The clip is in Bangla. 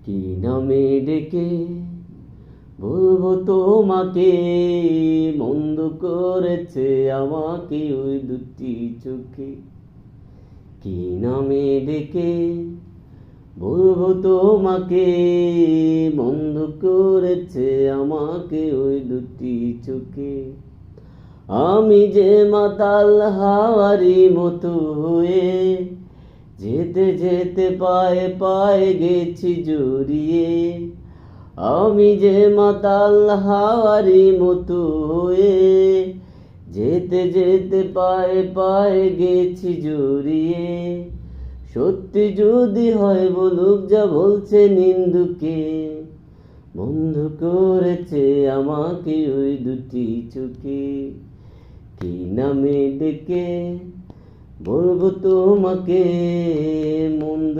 কি নামে ডেকে বলবো তোমাকে, মন্দ করেছে আমাকে ওই দুটি চোখে। কি নামে ডেকে বলবো তোমাকে, মন্দ করেছে আমাকে ওই দুটি চোখে। আমি যে মাতাল হাওয়ারি মতো হয়ে যেতে যেতে পায়ে পায়ে গেছি জড়িয়ে। আমি যে মাতাল হাওয়ারি মতো হয়ে যেতে যেতে পায়ে পায়ে গেছি জড়িয়ে। সত্যি যদি হয় বলুক যা বলছে নিন্দুকে, বন্ধ করেছে আমাকে ওই দুটি চোখে। কি নামে ডেকে বলবো তোমাকে, মন্দ